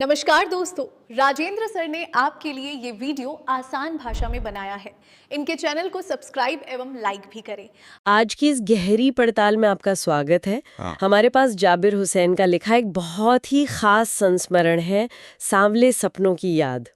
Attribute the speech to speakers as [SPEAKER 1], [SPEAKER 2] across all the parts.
[SPEAKER 1] नमस्कार दोस्तों, राजेंद्र सर ने आपके लिए ये वीडियो आसान भाषा में बनाया है। इनके चैनल को सब्सक्राइब एवं लाइक भी करें।
[SPEAKER 2] आज की इस गहरी पड़ताल में आपका स्वागत है।
[SPEAKER 3] हाँ।
[SPEAKER 2] हमारे पास जाबिर हुसैन का लिखा एक बहुत ही खास संस्मरण है, सांवले सपनों की याद।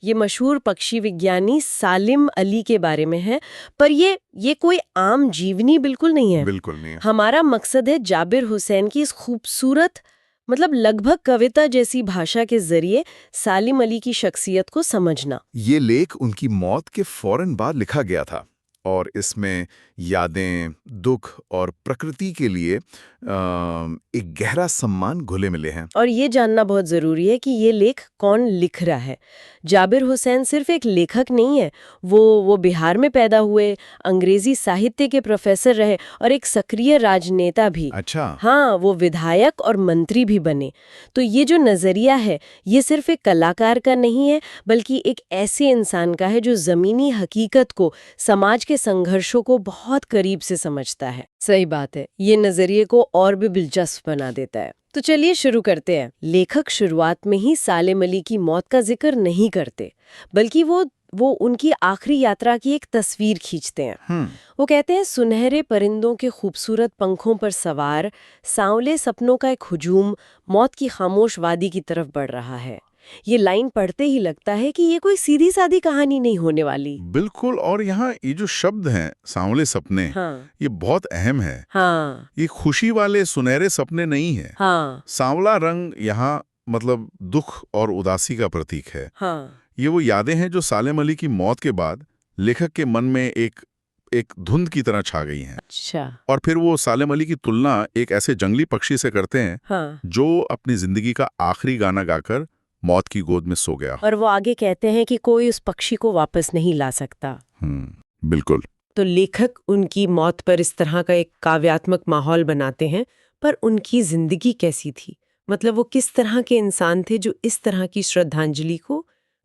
[SPEAKER 2] ये मशहूर पक्षी विज्ञानी सालिम अली के बारे में है, पर ये कोई आम जीवनी बिल्कुल नहीं है।
[SPEAKER 3] बिल्कुल नहीं है।
[SPEAKER 2] हमारा मकसद है जाबिर हुसैन की इस खूबसूरत, मतलब लगभग कविता जैसी भाषा के जरिए सालिम अली की शख्सियत को समझना।
[SPEAKER 3] ये लेख उनकी मौत के फौरन बाद लिखा गया था और इसमें यादें, दुख और प्रकृति के लिए एक गहरा सम्मान घुले मिले हैं।
[SPEAKER 2] और ये जानना बहुत ज़रूरी है कि ये लेख कौन लिख रहा है। जाबिर हुसैन सिर्फ एक लेखक नहीं है, वो बिहार में पैदा हुए, अंग्रेजी साहित्य के प्रोफेसर रहे और एक सक्रिय राजनेता भी।
[SPEAKER 3] अच्छा।
[SPEAKER 2] हाँ, वो विधायक और मंत्री भी बने। तो ये जो नज़रिया है, ये सिर्फ एक कलाकार का नहीं है, बल्कि एक ऐसे इंसान का है जो ज़मीनी हकीकत को, समाज के संघर्षों को बहुत करीब से समझता है। सही बात है, ये नज़रिए को और भी दिलचस्प बना देता है। तो चलिए शुरू करते हैं। लेखक शुरुआत में ही सालिम अली की मौत का जिक्र नहीं करते, बल्कि वो उनकी आखिरी यात्रा की एक तस्वीर खींचते हैं। वो कहते हैं, सुनहरे परिंदों के खूबसूरत पंखों पर सवार सांवले सपनों का एक हुजूम मौत की खामोश वादी की तरफ बढ़ रहा है। ये लाइन पढ़ते ही लगता है कि ये कोई सीधी सादी कहानी नहीं होने वाली।
[SPEAKER 3] बिल्कुल। और यहाँ ये जो शब्द हैं, सांवले सपने,
[SPEAKER 2] हाँ।
[SPEAKER 3] ये बहुत अहम है।
[SPEAKER 2] हाँ।
[SPEAKER 3] ये खुशी वाले सुनहरे सपने नहीं है।
[SPEAKER 2] हाँ।
[SPEAKER 3] सांवला रंग यहाँ मतलब दुख और उदासी का प्रतीक है।
[SPEAKER 2] हाँ।
[SPEAKER 3] ये वो यादें हैं जो सालिम अली की मौत के बाद लेखक के मन में एक धुंध की तरह छा गई हैं।
[SPEAKER 2] अच्छा।
[SPEAKER 3] और फिर वो सालिम अली की तुलना एक ऐसे जंगली पक्षी से करते हैं,
[SPEAKER 2] हाँ।
[SPEAKER 3] जो अपनी जिंदगी का आखिरी गाना गाकर मौत की गोद में सो गया।
[SPEAKER 2] और वो आगे कहते हैं कि कोई उस पक्षी को वापस नहीं ला सकता।
[SPEAKER 3] बिल्कुल।
[SPEAKER 2] तो लेखक उनकी मौत पर इस तरह का एक काव्यात्मक माहौल बनाते हैं, पर उनकी जिंदगी कैसी थी? मतलब वो किस तरह के इंसान थे जो इस तरह की श्रद्धांजलि को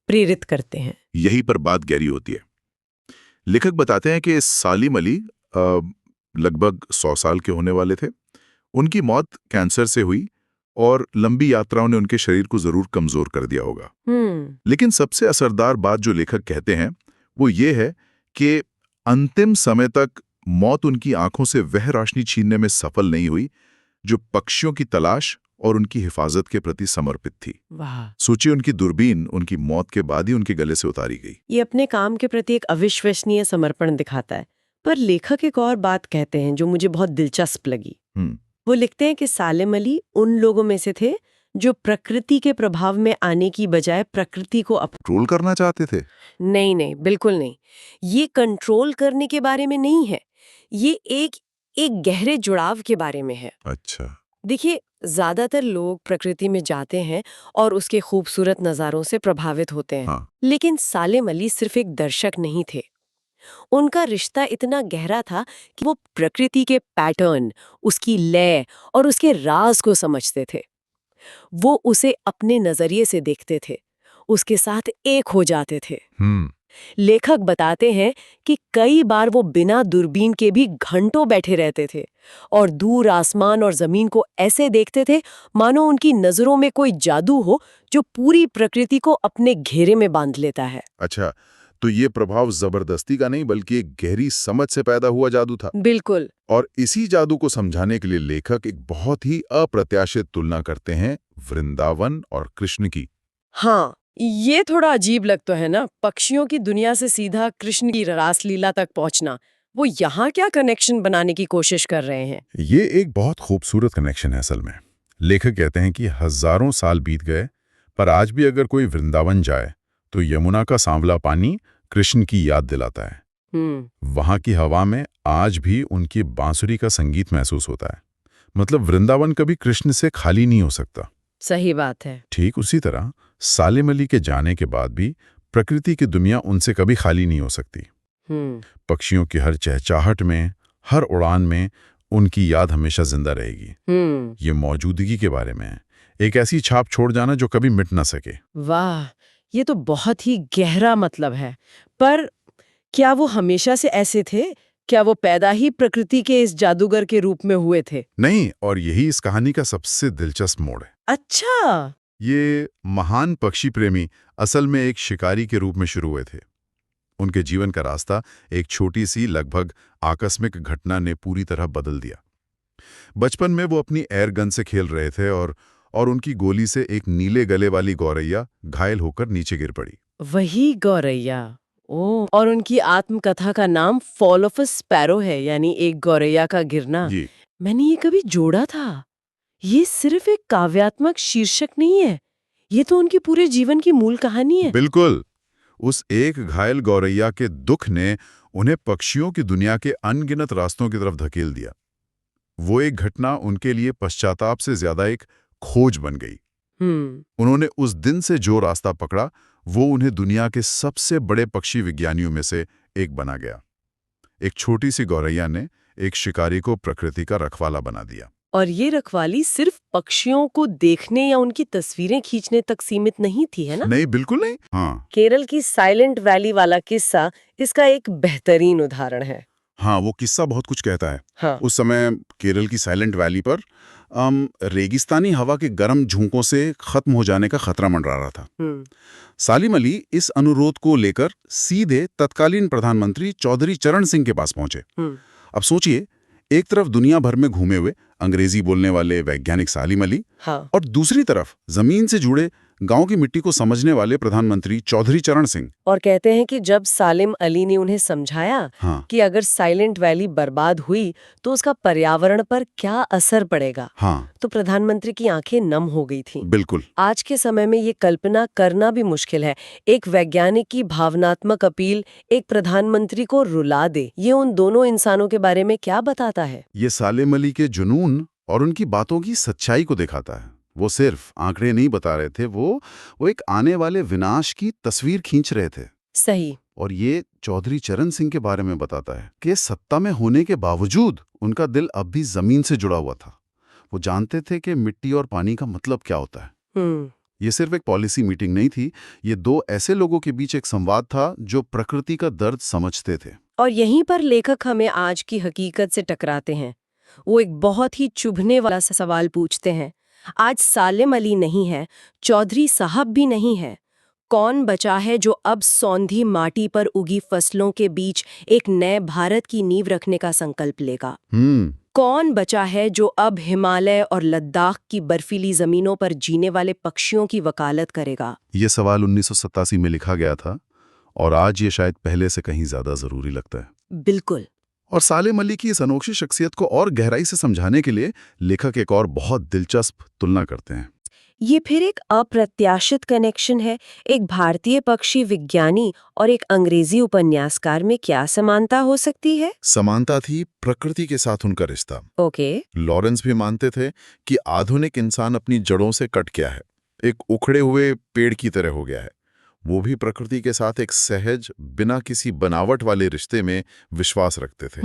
[SPEAKER 2] प्रेरित करते हैं?
[SPEAKER 3] यही पर बात गहरी होती है। लेखक बताते हैं कि सालिम अली लगभग 100 साल के होने वाले थे। उनकी मौत कैंसर से हुई और लंबी यात्राओं ने उनके शरीर को जरूर कमजोर कर दिया होगा। लेकिन सबसे असरदार बात जो लेखक कहते हैं वो ये है कि अंतिम समय तक मौत उनकी आंखों से वह रोशनी छीनने में सफल नहीं हुई जो पक्षियों की तलाश और उनकी हिफाजत के प्रति समर्पित थी।
[SPEAKER 2] वाह।
[SPEAKER 3] सोचिए, उनकी दूरबीन उनकी मौत के बाद ही उनके गले से उतारी गई।
[SPEAKER 2] ये अपने काम के प्रति एक अविश्वसनीय समर्पण दिखाता है। पर लेखक एक और बात कहते हैं जो मुझे बहुत दिलचस्प लगी। वो लिखते हैं कि सालिम अली उन लोगों में से थे जो प्रकृति के प्रभाव में आने की बजाय प्रकृति को
[SPEAKER 3] कंट्रोल करना चाहते थे।
[SPEAKER 2] नहीं, बिल्कुल नहीं। ये कंट्रोल करने के बारे में नहीं है, ये एक गहरे जुड़ाव के बारे में है।
[SPEAKER 3] अच्छा।
[SPEAKER 2] देखिए, ज्यादातर लोग प्रकृति में जाते हैं और उसके खूबसूरत नज़ारों से प्रभावित होते हैं।
[SPEAKER 3] हाँ।
[SPEAKER 2] लेकिन सालिम अली सिर्फ एक दर्शक नहीं थे। उनका रिश्ता इतना गहरा था कि वो प्रकृति के पैटर्न, उसकी लय और उसके राज को समझते थे। वो उसे अपने नजरिए से देखते थे, उसके साथ एक हो जाते थे। लेखक बताते हैं कि कई बार वो बिना दूरबीन के भी घंटों बैठे रहते थे और दूर आसमान और जमीन को ऐसे देखते थे मानो उनकी नजरों में कोई जादू हो जो पूरी प्रकृति को अपने घेरे में बांध लेता है।
[SPEAKER 3] अच्छा, तो ये प्रभाव जबरदस्ती का नहीं बल्कि एक गहरी समझ से पैदा हुआ जादू था।
[SPEAKER 2] बिल्कुल।
[SPEAKER 3] और इसी जादू को समझाने के लिए लेखक एक बहुत ही अप्रत्याशित तुलना करते हैं वृंदावन और कृष्ण की।
[SPEAKER 2] हाँ, ये थोड़ा अजीब लगता है ना, पक्षियों की दुनिया से सीधा कृष्ण की रासलीला तक पहुंचना। वो यहाँ क्या कनेक्शन बनाने की कोशिश कर रहे हैं?
[SPEAKER 3] ये एक बहुत खूबसूरत कनेक्शन है असल में। लेखक कहते हैं कि हजारों साल बीत गए, पर आज भी अगर कोई वृंदावन जाए तो यमुना का सांवला पानी कृष्ण की याद दिलाता है। वहां की हवा में आज भी उनकी बांसुरी का संगीत महसूस होता है। मतलब वृंदावन कभी कृष्ण से खाली नहीं हो सकता।
[SPEAKER 2] सही बात है।
[SPEAKER 3] ठीक उसी तरह सालिम अली के जाने के बाद भी प्रकृति की दुनिया उनसे कभी खाली नहीं हो सकती। पक्षियों की हर चहचहाहट में, हर उड़ान में उनकी याद हमेशा जिंदा रहेगी। ये मौजूदगी के बारे में है, एक ऐसी छाप छोड़ जाना जो कभी मिट ना सके।
[SPEAKER 2] वाह, ये तो बहुत ही गहरा मतलब है। पर क्या वो हमेशा से ऐसे थे? क्या वो पैदा ही प्रकृति के इस जादूगर के रूप में हुए थे?
[SPEAKER 3] नहीं, और यही इस कहानी का सबसे दिलचस्प मोड़ है।
[SPEAKER 2] अच्छा।
[SPEAKER 4] ये महान पक्षी प्रेमी असल में एक शिकारी के रूप में शुरू हुए थे। उनके जीवन का रास्ता एक छोटी सी लगभग आकस्मिक घटना ने पूरी तरह बदल दिया। बचपन में वो अपनी एयर गन से खेल रहे थे और उनकी गोली से एक नीले गले वाली गौरैया घायल होकर नीचे गिर पड़ी।
[SPEAKER 2] वही गौरैया। ओ, और उनकी आत्मकथा का नाम फॉल ऑफ अ स्पैरो है, यानी एक गौरैया का गिरना।
[SPEAKER 4] जी,
[SPEAKER 2] मैंने ये कभी जोड़ा था। ये सिर्फ एक काव्यात्मक शीर्षक नहीं है, ये तो उनके पूरे जीवन की मूल कहानी है।
[SPEAKER 4] बिल्कुल। उस एक घायल गौरैया के दुख ने उन्हें पक्षियों की दुनिया के अनगिनत रास्तों की तरफ धकेल दिया। वो एक घटना उनके लिए पश्चाताप से ज्यादा एक खोज बन गई। उन्होंने उस दिन से जो रास्ता पकड़ा वो उन्हें दुनिया के सबसे बड़े पक्षी विज्ञानियों में से एक बना गया। एक छोटी सी गौरैया ने एक शिकारी को प्रकृति का रखवाला बना दिया।
[SPEAKER 2] और ये रखवाली सिर्फ पक्षियों को देखने या उनकी तस्वीरें खींचने तक सीमित नहीं थी, है ना?
[SPEAKER 4] नहीं, बिल्कुल नहीं। हाँ,
[SPEAKER 2] केरल की साइलेंट वैली वाला किस्सा इसका एक बेहतरीन उदाहरण है।
[SPEAKER 4] हाँ, वो किस्सा बहुत कुछ कहता है।
[SPEAKER 2] हाँ।
[SPEAKER 4] उस समय केरल की साइलेंट वैली पर रेगिस्तानी हवा के गर्म झोंकों से खत्म हो जाने का खतरा मंडरा रहा था। सालिम अली इस अनुरोध को लेकर सीधे तत्कालीन प्रधानमंत्री चौधरी चरण सिंह के पास पहुंचे। अब सोचिए, एक तरफ दुनिया भर में घूमे हुए अंग्रेजी बोलने वाले वैज्ञानिक सालिम अली,
[SPEAKER 2] हाँ।
[SPEAKER 4] और दूसरी तरफ जमीन से जुड़े गांव की मिट्टी को समझने वाले प्रधानमंत्री चौधरी चरण सिंह।
[SPEAKER 2] और कहते हैं कि जब सालिम अली ने उन्हें समझाया
[SPEAKER 4] हाँ।
[SPEAKER 2] कि अगर साइलेंट वैली बर्बाद हुई तो उसका पर्यावरण पर क्या असर पड़ेगा,
[SPEAKER 4] हाँ,
[SPEAKER 2] तो प्रधानमंत्री की आंखें नम हो गई थीं।
[SPEAKER 4] बिल्कुल।
[SPEAKER 2] आज के समय में ये कल्पना करना भी मुश्किल है, एक वैज्ञानिक की भावनात्मक अपील एक प्रधानमंत्री को रुला दे। ये उन दोनों इंसानों के बारे में क्या बताता है?
[SPEAKER 4] ये सालिम अली के जुनून और उनकी बातों की सच्चाई को दिखाता है। वो सिर्फ आंकड़े नहीं बता रहे थे, वो एक आने वाले विनाश की तस्वीर खींच रहे थे।
[SPEAKER 2] सही।
[SPEAKER 4] और ये चौधरी चरण सिंह के बारे में बताता है कि सत्ता में होने के बावजूद उनका दिल अब भी जमीन से जुड़ा हुआ था। वो जानते थे कि मिट्टी और पानी का मतलब क्या होता है। ये सिर्फ एक पॉलिसी मीटिंग नहीं थी, ये दो ऐसे लोगों के बीच एक संवाद था जो प्रकृति का दर्द समझते थे।
[SPEAKER 2] और यहीं पर लेखक हमें आज की हकीकत से टकराते हैं। वो एक बहुत ही चुभने वाला सा सवाल पूछते हैं। आज सालिम अली नहीं है, चौधरी साहब भी नहीं है। कौन बचा है जो अब सौंधी माटी पर उगी फसलों के बीच एक नए भारत की नींव रखने का संकल्प लेगा? कौन बचा है जो अब हिमालय और लद्दाख की बर्फीली जमीनों पर जीने वाले पक्षियों की वकालत करेगा?
[SPEAKER 4] ये सवाल 1987 में लिखा गया था और आज ये शायद पहले से कहीं ज्यादा जरूरी लगता है।
[SPEAKER 2] बिल्कुल।
[SPEAKER 4] और सालिम अली की इस अनोखी शख्सियत को और गहराई से समझाने के लिए लेखक एक और बहुत दिलचस्प तुलना करते हैं।
[SPEAKER 2] ये फिर एक अप्रत्याशित कनेक्शन है। एक भारतीय पक्षी विज्ञानी और एक अंग्रेजी उपन्यासकार में क्या समानता हो सकती है?
[SPEAKER 4] समानता थी प्रकृति के साथ उनका रिश्ता।
[SPEAKER 2] ओके।
[SPEAKER 4] लॉरेंस भी मानते थे कि आधुनिक इंसान अपनी जड़ों से कट गया है, एक उखड़े हुए पेड़ की तरह हो गया है। वो भी प्रकृति के साथ एक सहज, बिना किसी बनावट वाले रिश्ते में विश्वास रखते थे।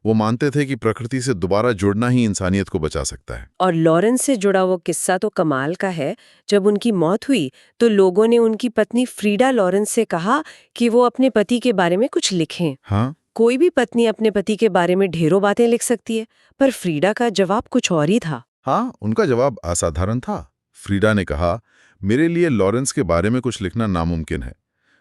[SPEAKER 4] वो मानते थे कि प्रकृति से दोबारा जुड़ना ही इंसानियत को बचा सकता है।
[SPEAKER 2] और लॉरेंस से जुड़ा वो किस्सा तो कमाल का है। जब उनकी मौत हुई तो लोगों ने उनकी पत्नी फ्रीडा लॉरेंस से कहा कि वो अपने पति के बारे में कुछ लिखें।
[SPEAKER 4] हाँ,
[SPEAKER 2] कोई भी पत्नी अपने पति के बारे में ढेरों बातें लिख सकती है, पर फ्रीडा का जवाब कुछ और ही था।
[SPEAKER 4] हाँ, उनका जवाब असाधारण था। फ्रीडा ने कहा, मेरे लिए लॉरेंस के बारे में कुछ लिखना नामुमकिन है।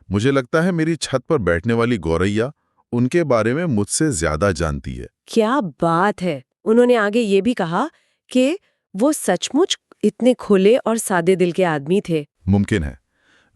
[SPEAKER 4] मुझे लगता है मेरी छत पर बैठने वाली गौरैया उनके बारे में मुझसे ज्यादा जानती है।
[SPEAKER 2] क्या बात है। उन्होंने आगे ये भी कहा कि वो सचमुच इतने खुले और सादे दिल के आदमी थे।
[SPEAKER 4] मुमकिन है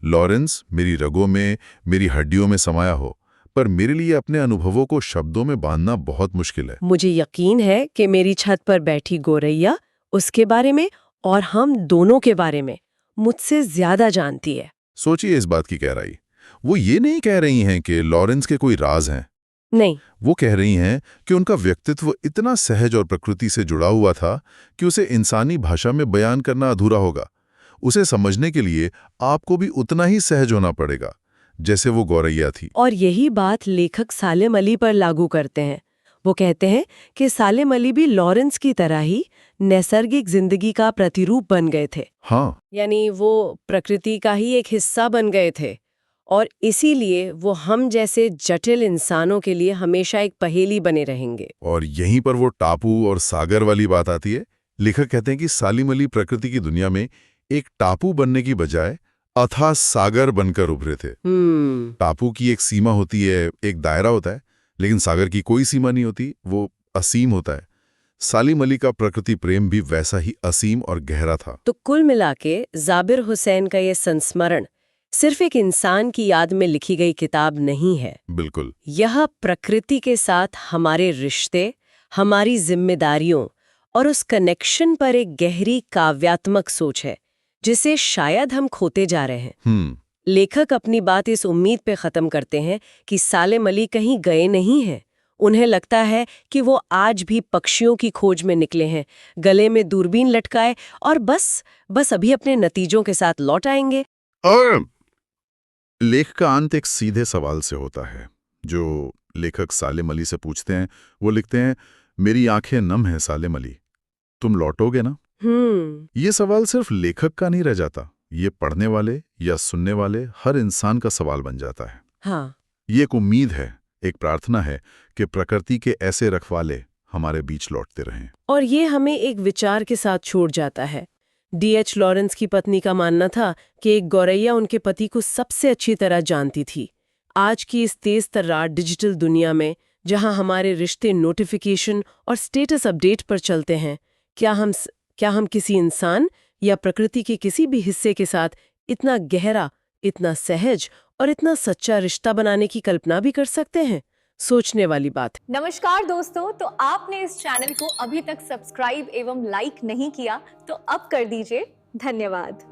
[SPEAKER 4] लॉरेंस मेरी रगों में, मेरी हड्डियों में समाया हो, पर मेरे लिए अपने अनुभवों को शब्दों में बांधना बहुत मुश्किल है।
[SPEAKER 2] मुझे यकीन है कि मेरी छत पर बैठी गौरैया उसके बारे में और हम दोनों के बारे में मुझसे ज्यादा जानती है।
[SPEAKER 4] सोचिए इस बात की गहराई। वो ये नहीं कह रही हैं कि लॉरेंस के कोई राज हैं।
[SPEAKER 2] नहीं,
[SPEAKER 4] वो कह रही हैं कि उनका व्यक्तित्व इतना सहज और प्रकृति से जुड़ा हुआ था कि उसे इंसानी भाषा में बयान करना अधूरा होगा। उसे समझने के लिए आपको भी उतना ही सहज होना पड़ेगा जैसे वो गौरैया थी।
[SPEAKER 2] और यही बात लेखक सालिम अली पर लागू करते हैं। वो कहते हैं कि सालिम अली भी लॉरेंस की तरह ही नैसर्गिक जिंदगी का प्रतिरूप बन गए थे।
[SPEAKER 4] हाँ,
[SPEAKER 2] यानी वो प्रकृति का ही एक हिस्सा बन गए थे और इसीलिए वो हम जैसे जटिल इंसानों के लिए हमेशा एक पहेली बने रहेंगे।
[SPEAKER 4] और यहीं पर वो टापू और सागर वाली बात आती है। लेखक कहते हैं कि सालिम अली प्रकृति की दुनिया में एक टापू बनने की बजाय अथाह सागर बनकर उभरे थे। टापू की एक सीमा होती है, एक दायरा होता है, लेकिन सागर की कोई सीमा नहीं होती, वो असीम होता है। सालिम अली का प्रकृति प्रेम भी वैसा ही असीम और गहरा था।
[SPEAKER 2] तो कुल मिला के जाबिर हुसैन का ये संस्मरण सिर्फ एक इंसान की याद में लिखी गई किताब नहीं है।
[SPEAKER 4] बिल्कुल।
[SPEAKER 2] यह प्रकृति के साथ हमारे रिश्ते, हमारी जिम्मेदारियों और उस कनेक्शन पर एक गहरी काव्यात्मक सोच है जिसे शायद हम खोते जा रहे हैं। लेखक अपनी बात इस उम्मीद पे खत्म करते हैं कि सालिम अली कहीं गए नहीं हैं। उन्हें लगता है कि वो आज भी पक्षियों की खोज में निकले हैं, गले में दूरबीन लटकाए और बस अभी अपने नतीजों के साथ लौट आएंगे।
[SPEAKER 4] और लेख का अंत एक सीधे सवाल से होता है जो लेखक सालिम अली से पूछते हैं। वो लिखते हैं, मेरी आंखें नम हैं सालिम अली, तुम लौटोगे ना? ये सवाल सिर्फ लेखक का नहीं रह जाता, ये पढ़ने वाले या सुनने वाले हर इंसान का सवाल बन जाता है।
[SPEAKER 2] हाँ,
[SPEAKER 4] ये एक उम्मीद है, एक प्रार्थना है कि प्रकृति के ऐसे रखवाले हमारे बीच लौटते रहें।
[SPEAKER 2] और ये हमें एक विचार के साथ छोड़ जाता है। D.H. लॉरेंस की पत्नी का मानना था कि एक गौरैया उनके पति को सबसे अच्छी तरह जानती थी। आज की इस तेज तर्रार डिजिटल दुनिया में, जहां हमारे रिश्ते नोटिफिकेशन और स्टेटस अपडेट पर चलते हैं, क्या हम किसी इंसान या प्रकृति के किसी भी हिस्से के साथ इतना गहरा, इतना सहज और इतना सच्चा रिश्ता बनाने की कल्पना भी कर सकते हैं? सोचने वाली बात है।
[SPEAKER 1] नमस्कार दोस्तों, तो आपने इस चैनल को अभी तक सब्सक्राइब एवं लाइक नहीं किया तो अब कर दीजिए। धन्यवाद।